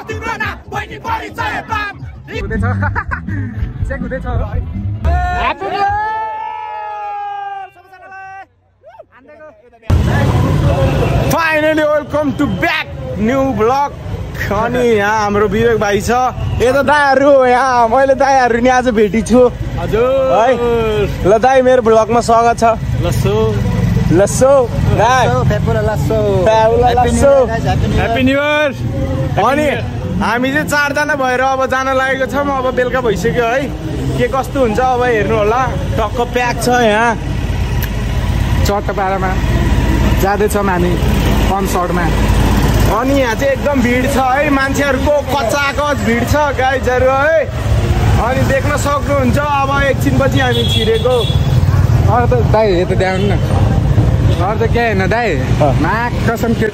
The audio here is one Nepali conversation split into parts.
तिम्रो नाम बहिनी परिचय पाम हुँदैछ चेक हुँदैछ happy new year finally welcome to back new blog अनि यहाँ हाम्रो विवेक भाइ छ यता दाइहरू यहाँ मैले दाइहरू नि आज भेटी छु हजुर है ल दाइ मेरो ब्लगमा स्वागत छ लस्सो लस्सो दाइ ह्यापी न्यू इयर अनि हामी चाहिँ 4 जना भएर अब जान लागेको छौँ अब बेलुका भइसक्यो है के कस्तो हुन्छ अब हेर्नु होला टक्क प्याक छ यहाँ चट्टपाडामा जाँदैछौँ हामी कन्सर्टमा अनि यहाँ चाहिँ एकदम भिड छ है मान्छेहरूको कचाकच भिड छ गाइजहरू है अनि देख्न सक्नुहुन्छ अब एकछिनपछि हामी छिरेको अरू त दाइ यता ध्यान न अरू त के होइन दाइ नाक कसम के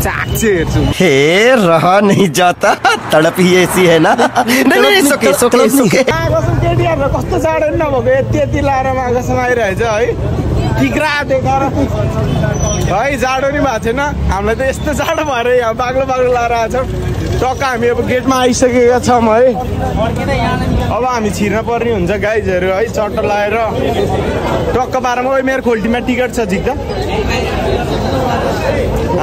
चाक्चे हेर्छु हे रहा नहीं जाता तड़प ही ऐसी है ना नहीं सोके केटीहरू कस्तो जाडो नि नभएको यति लाएर माघसम्म आइरहेछ है टिक्रा देखाएर है जाडो नि भएको छैन हामीलाई त यस्तो जाडो भएर यहाँ बाग्लो बाग्लो लाएर आएको छौँ टक्क हामी अब गेटमा आइसकेका छौँ है अब हामी छिर्न पर्ने हुन्छ गाइजहरू है चट्ट लाएर टक्क 12 मा मेरो खोल्टीमा टिकट छ झिक्क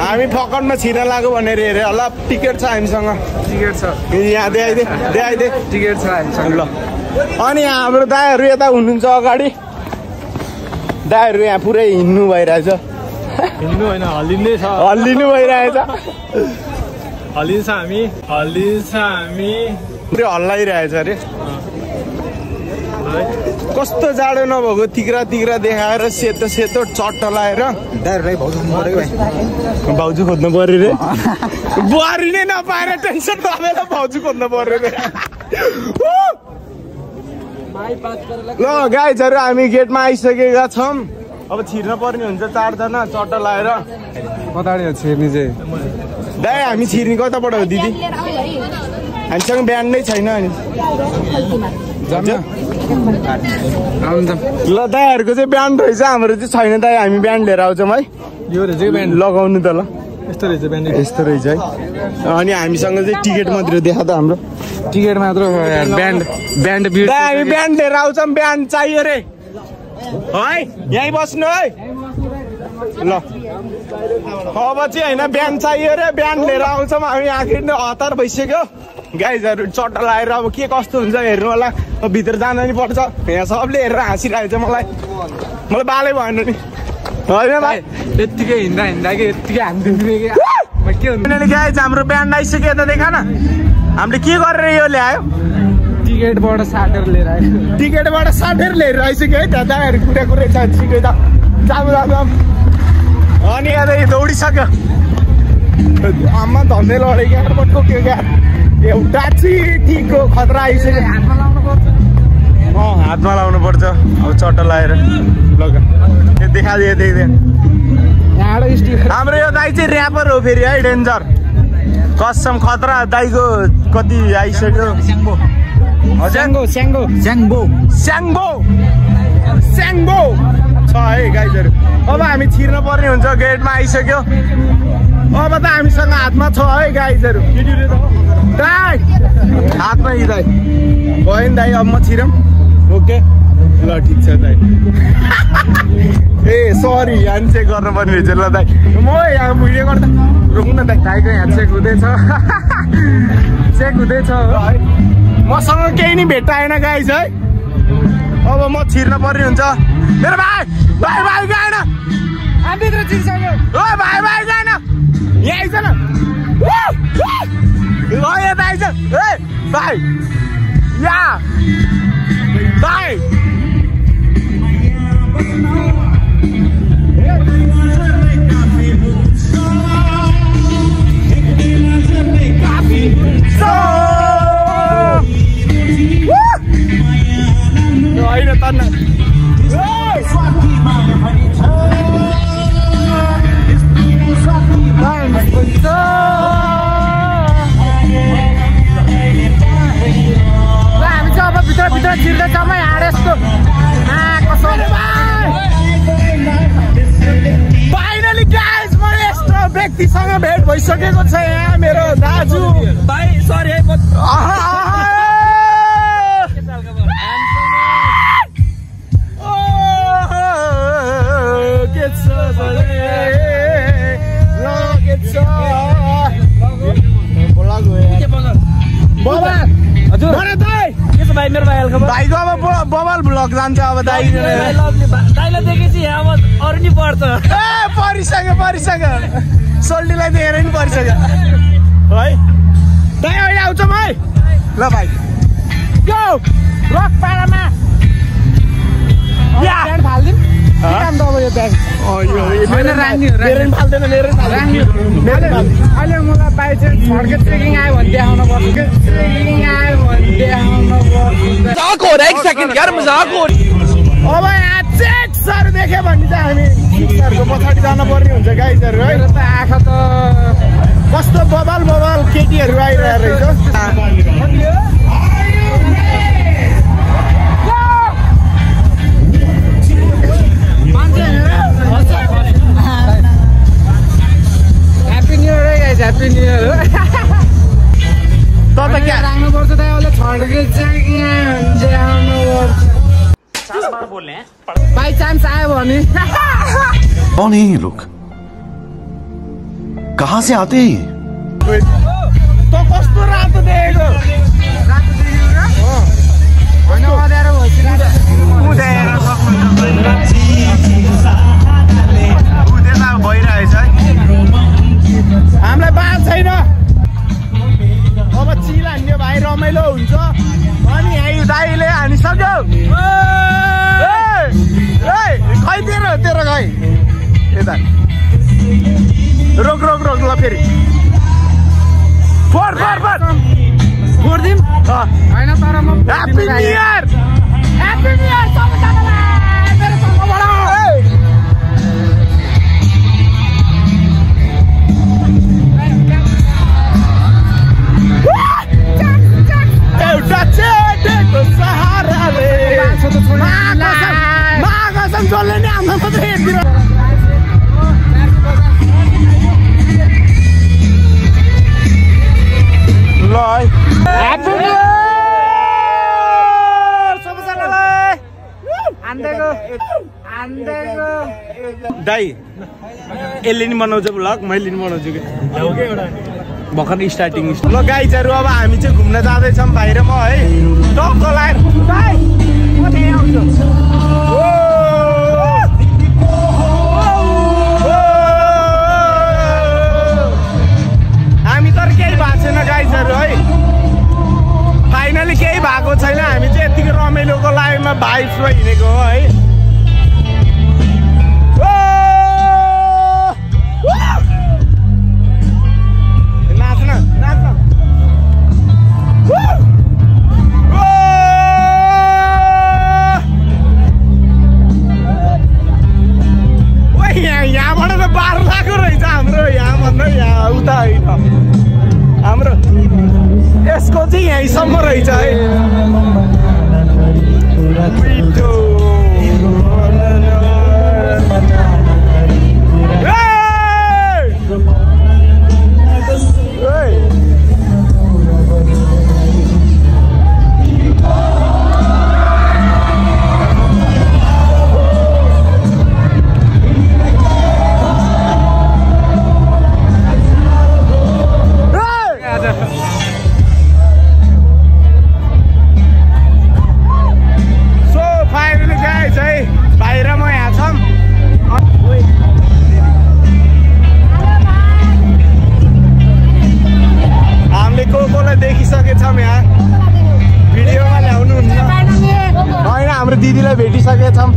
हामी फकनमा छिर्न लाग्यो भनेर हेरे होला टिकट छ हामीसँग टिकट छ यहाँ देखाइदे टिकट छ हामीसँग ल अनि हाम्रो दाइहरू यता हुनुहुन्छ अगाडि दाइहरू यहाँ पुरै हिँड्नु भइरहेछ हिँड्नु होइन हल्लिनु भइरहेछ हल्लिन्छ हामी पुरै हल्लाइरहेछ अरे कस्तो जाडो नभएको तिग्रा देखाएर सेतो चट्ट लाएर भाउजू खोज्नु पर्यो रे बुहारी नै नपाएर टेन्सन नभएर भाउजू खोज्नु पर्यो रे ल गाइजहरू हामी गेटमा आइसकेका छौँ अब छिर्न पर्ने हुन्छ 4 जना चट्ट लाएर कताबाट छिर्ने चाहिँ दाइ हामी छिर्ने कताबाट हो दिदी हामीसँग ब्यान्ड नै छैन अनि ल दाइहरूको चाहिँ ब्यान्ड रहेछ हाम्रो चाहिँ छैन दाइ हामी ब्यान्ड लिएर आउँछौँ है यो रहेछ ब्यान्ड लगाउनु त ल यस्तो रहेछ ब्यान्ड यस्तो रहेछ है अनि हामीसँग चाहिँ टिकट मात्र देखा त हाम्रो टिकट मात्र ब्यान्ड हामी ब्यान्ड लिएर आउँछौँ ब्यान्ड चाहियो रे है यहीँ बस्नु है ल अब चाहिँ होइन ब्यान्ड चाहियो रे ब्यान्ड लिएर आउँछौँ हामी आखिर हतार भइसक्यो गाइजहरू चट्ट लाएर अब के कस्तो हुन्छ हेर्नु होला अब भित्र जान नि पर्छ यहाँ सबले हेरेर हाँसिरहेको छ मलाई बालै भएन नि होइन भाइ यत्तिकै हिँड्दा कि यत्तिकै हानिदिन्थ्यो के हुन्छ गाइज हाम्रो ब्यान्ड आइसक्यो त देखा न हामीले के गरेर यो ल्यायो टिकटबाट साटेर लिएर आइसक्यो है त दाइहरू कुरा छ छिटो त जाम अनि यहाँ दौडिसक्यो आमा धन्दै लडेको पटको के क्या एउटा चिठीको खतरा आइसक्यो हातमा लाउनु पर्छ अब चट्ट लाएर लगा देखिदिए हाम्रो यो दाइ चाहिँ ऱ्यापर हो फेरि है डेन्जर कसम खतरा दाइको कति आइसक्यो स्याङ्बो छ है गाइजहरू अब हामी छिर्न पर्ने हुन्छ गेटमा आइसक्यो अब त हामीसँग हातमा छ है गाइजहरू दाइ हातमा यी दाइ भयो नि दाइ अब म छिरौँ ओके ल ठिक छ दाइ ए सरी ह्यान्ड चेक गर्नुपर्ने रहेछ ल दाइ म यहाँ भिडियो गर्दा रोक्नु न दाइ दाइको यहाँ चेक हुँदैछ मसँग केही नि भेट्टाएन गाइस है अब म छिर्न पर्ने हुन्छ मेरो भाइ गएन भित्र छिर्सक्यो ओ भाइ गएन यहाँ आइज न यता आइज ए भाइ यहाँ भाइ होइन तन्न हामी चाहिँ अब भित्र छिर्दैछौँ है हाड यस्तो व्यक्तिसँग भेट भइसकेको छ यहाँ मेरो दाजु भाइ सरी है मेरो भाइ खबर भाइको अब बबाल भ्लग जान्छ अब दाइलाई देखेपछि यहाँ अरू नि पर्छ परिसक्यो सोल्टीलाई देखेर नि परिसक्यो है दाइ अहिले आउँछ भाइ ल भाइ गो रक पाडामा अहिले मलाई बाइक छड्के ट्रेकिङ आयो भने देखाउनु पर्छ मजाक हो रहा है एक सेकन्ड यार मजाक हो अब यहाँ चेक्सहरू देख्यो भने चाहिँ हामी चेक्सहरूको पछाडि जान पर्ने हुन्छ गाइजहरू है त आँखा त कस्तो बबाल केटीहरू आइरहेको रहेछ ह्याप्पी न्यु इयर है गाइस ह्याप्पी न्यु इयर हो त क्या राख्नुपर्छ त अहिले छड्के चाहिँ बाई चान्स आयो भने कौन है ये लोग कहाँ से आते हैं त कस्तो रातो देखेको होइन अँध्यारो भइरहेछ है हामीलाई बात छैन अब चिल हान्यो भाइ रमाइलो हुन्छ अनि यहाँ दाइले हानिसक्यो खै तेरो खै यता रोक ल फेरि फोर्दिम होइन तर म ह्याप्पी न्यु इयर एउटा चेटेको सहाराले मागसम जसले नि हाम्रो मात्रै हेर्दिन ल है ह्याप्पी न्यु इयर सबैजनालाई आन्देको दाइ यसले नि बनाउँछ भ्लग मैले नि बनाउँछु कि भर्खर स्टार्टिङ ल गाइजहरू अब हामी चाहिँ घुम्न जाँदैछौँ बाहिर म है टक्क लाएर हामी तर केही भएको छैन गाइजहरू है फाइनली केही भएको छैन हामी चाहिँ यतिकै रमाइलोको लाइनमा भाइब्समा हिँडेको हो है यहाँबाट त बार लाग्यो रहेछ हाम्रो यहाँभन्दा यहाँ उता होइन हाम्रो यसको चाहिँ यहीँसम्म रहेछ है दिदीलाई भेटिसकेछौँ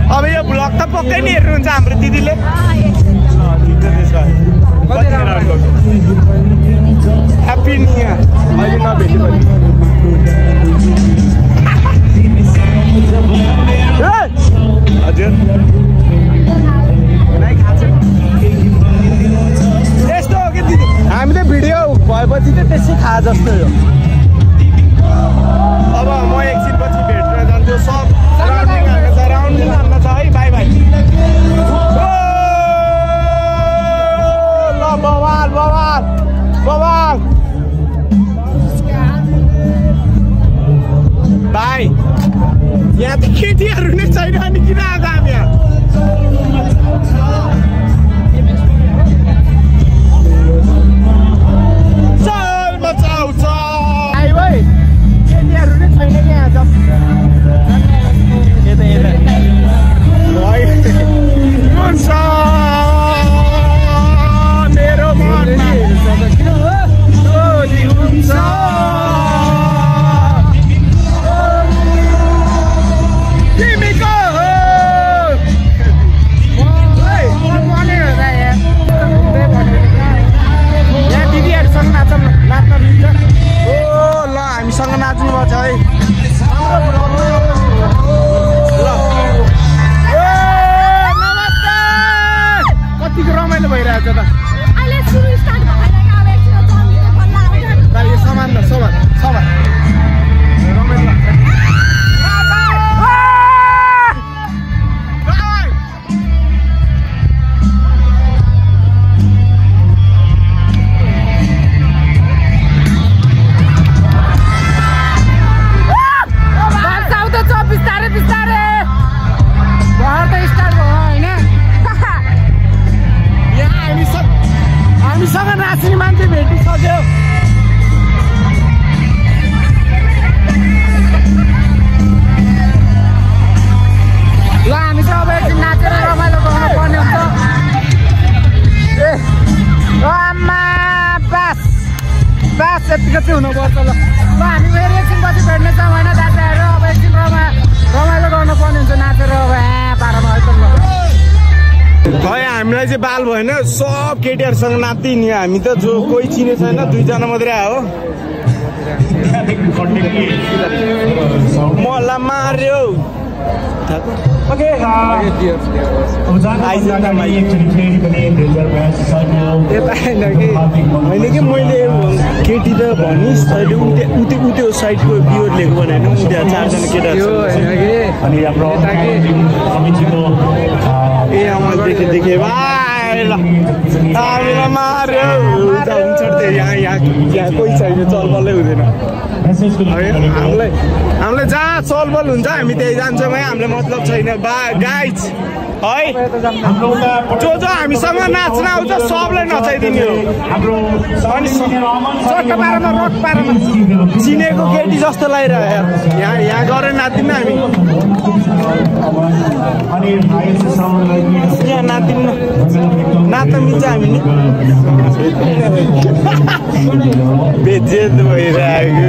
अब यो भ्लग त पक्कै नि हेर्नुहुन्छ हाम्रो दिदीले ह्याप्पी न्यु इयर अहिले नभेट्यो भने हजुर यस्तो हो कि दिदी हामी त भिडियो भएपछि त त्यसै खा जस्तो हो अब म एकछिनपछि भेट्न जान्छु सब राउन्डिङ हान्न छ है बाई बाई कस्तो भइरहेछ त अहिले सुरु स्टार्ट भइरहेको अब एकछिन चल्दै बल्ल आउँछ गाडी सामान ल सामान रमाइलो हामीसँग नाच्ने मान्छे भेटिसक्यो ल हामी चाहिँ अब एकदिन नाचेर रमाइलो गर्नु पर्ने हुन्छ ए आमा बास यतिको चाहिँ हुनुपर्छ ल हामी फेरि एकछिन पछि भेट्नेछौँ होइन दादाहरू अब एकछिन रमाइलो गर्नु पर्ने हुन्छ नाचेर अब बाह्रमा आइपुग्नु खै हामीलाई चाहिँ बाल भएन सब केटीहरूसँग नाच्दै नि हामी त जो कोही चिने छैन 2 जना मात्रै आयो मलाई मार्यो ओके होइन कि मैले केटी त भनिस् तैँले उतै साइडको बियर लिएको भने त्यहाँ 4 जना केटाहरू ए मैले देखेँ हामीलाई मार्यो यहाँ कोही छैन चलबलै हुँदैन हामीलाई जहाँ चलबल हुन्छ हामी त्यही जान्छौँ है हामीलाई मतलब छैन गाइज है जो हामीसँग नाच्न आउँछ सबलाई नचाइदिने हो अनि चट्ट पारामा रक पारामा चिनेको केटी जस्तो लगाइरह्यो यहाँ गरेर नाच्दिनँ हामी यहाँ नाच्दिनँ नाच्न मिल्छ हामी नि बेजेत भइरहेको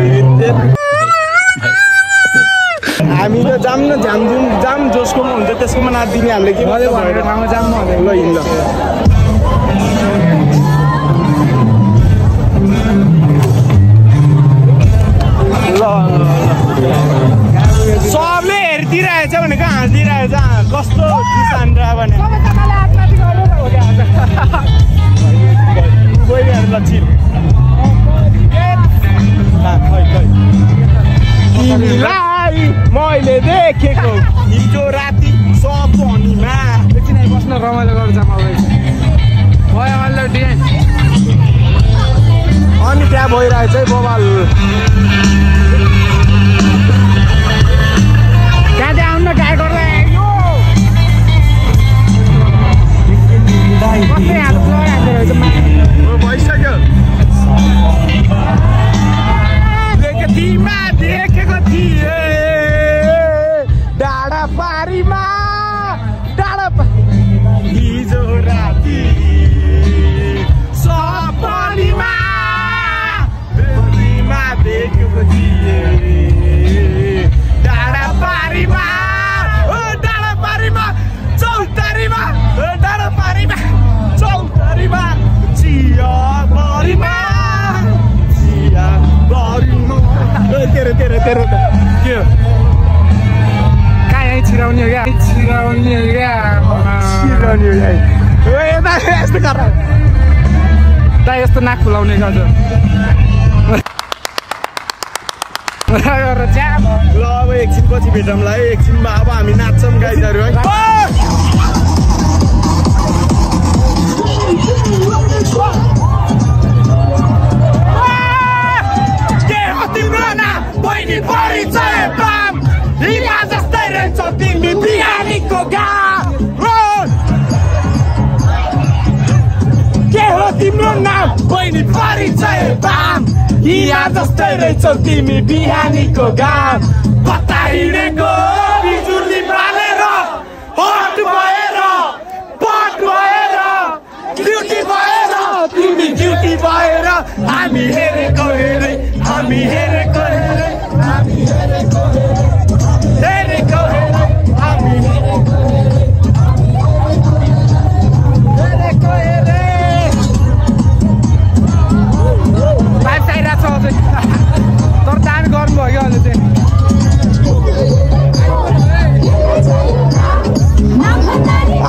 हामी त जाम जसकोमा हुन्छ त्यसकोमा नाच्दिने हामीले के भएर ठाउँमा जाम ल हिँड्छ ल सबले हेरिदिइरहेछ भनेको हाँसिदिइरहेछ कस्तो किसान र भने तिमीलाई मैले देखेको हिजो राति सपनीमा एकछिन बस्न रमाइलो गरेर जाम अनि त्यहाँ भइरहेछ है बबाल त्यहाँ आउन गाई गरेर भइसक्यो देखेको थिएँ डाँडा पारीमा हिजो राति सपनीमा देखेको थिएँ डाँडा पारीमा चौतारीमा चिया बरीमा तेरो के हो कहाँ यहीँ छिराउने हो क्या छिराउने हो यस्तो गर दा यस्तो नाक फुलाउने गर्छ ल अब एकछिन पछि भेटौँला है एकछिनमा अब हामी नाच्छौँ गाइजहरू है बहिनी परिचय पाम हिमा जस्तै रहेछ तिमी बिहानीको गाउँ के हो तिम्रो नाम बहिनी परिचय पाम हिमा जस्तै रहेछ तिमी बिहानीको गाउँ कता हिँडेको बिजुली बालेर हट भएर ड्युटी भएर तिमी ड्युटी भएर हामी हेरेको हेरे पाइप चाहिरहेको छ तर दामी गर्नुभयो क्या अहिले चाहिँ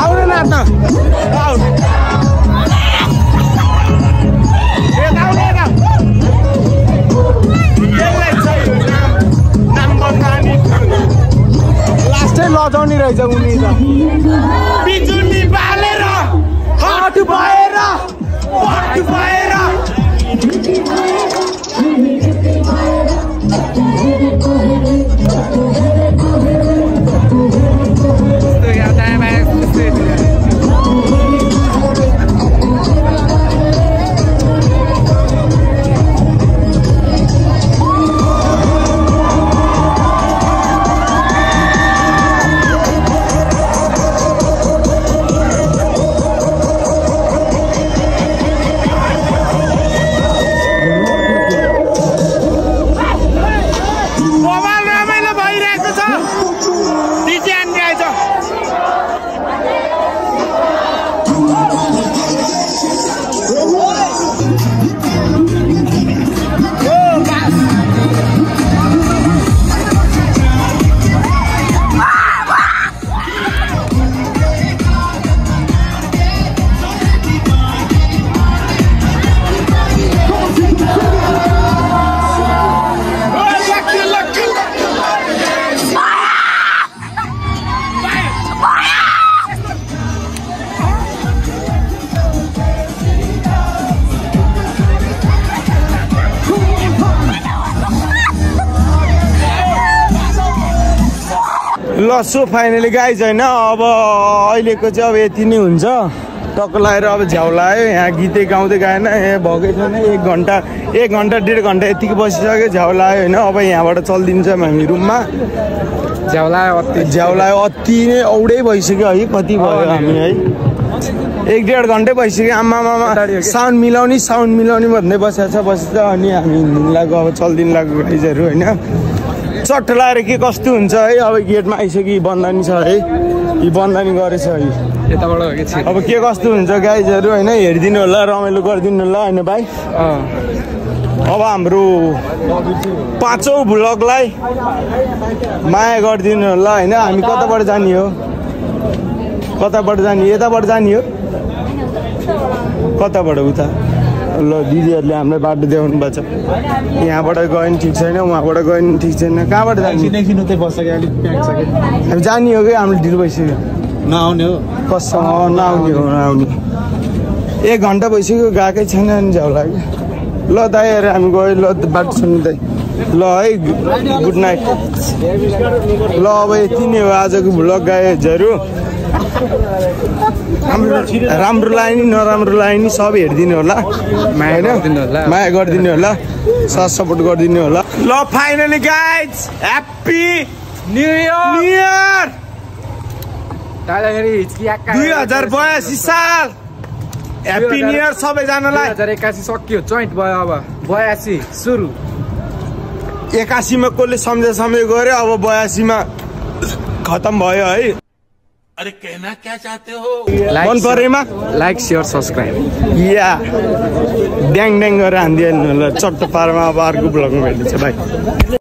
आउनु नाच्न रहेछ उनी त बिजुली बालेर हट भएर ल सो फाइनली गाइज होइन अब अहिलेको चाहिँ अब यति नै हुन्छ टक्क लगाएर अब झ्याउ लाग्यो यहाँ गीतै गाउँदै गाएन भएकै छैन 1 घन्टा 1.5 घन्टा यतिकै बसिसक्यो झ्याउ लाग्यो होइन अब यहाँबाट चल्दिन्छौँ हामी रुममा झ्याउ लाग्यो अति नै औडै भइसक्यो है कति भयो हामी है 1.5 घन्टै भइसक्यो आमामा साउन्ड मिलाउने भन्दै बसेको छ अनि हामी हिँड्नु लाग्यो अब चल्दिनु लाग्यो गाइजहरू होइन चट्ट लगाएर के कस्तो हुन्छ है अब गेटमा आइसक्यो बन्दानी छ है यी बन्दानी गरेछ है यताबाट अब के कस्तो हुन्छ गाइजहरू होइन हेरिदिनु होला रमाइलो गरिदिनु होला होइन भाइ अब हाम्रो 5औं भ्लगलाई माया गरिदिनु होला होइन हामी कताबाट जाने हो यताबाट जाने हो कताबाट उता ल दिदीहरूले हामीलाई बाटो देखाउनु भएको छ यहाँबाट गयो नि ठिक छैन उहाँबाट गयो नि ठिक छैन कहाँबाट जाने हामी जाने हो कि हामीले ढिलो भइसक्यो नआउने हो कससँग नआउने 1 घन्टा भइसक्यो गएकै छैन नि झ्याउ लाग्यो ल दाइहरू हामी गयो ल बाटो सुन्नु दाइ ल है गुड नाइट ल अब यति नै हो आजको भ्लग गाइजहरू राम्रो लाग्यो नि नराम्रो लाग्यो नि सब हेरिदिनु होला माया गरिदिनु होला साथ सपोर्ट गरिदिनु होला ल finally guys happy new year 2082 साल ह्याप्पी न्यू इयर सबैजनालाई 2081 सकियो जोइन्ट भयो अब 82 सुरु 81 मा कसले सम्झे गऱ्यो अब 82 मा खतम भयो है अरे कहना क्या चाहते हो मन परेमा लाइक शेयर सब्सक्राइब या ड्याङ गरेर हान्दिहाल्नु होला चट्ट पारमा अब अर्को ब्लगमा भेट्छ भाइ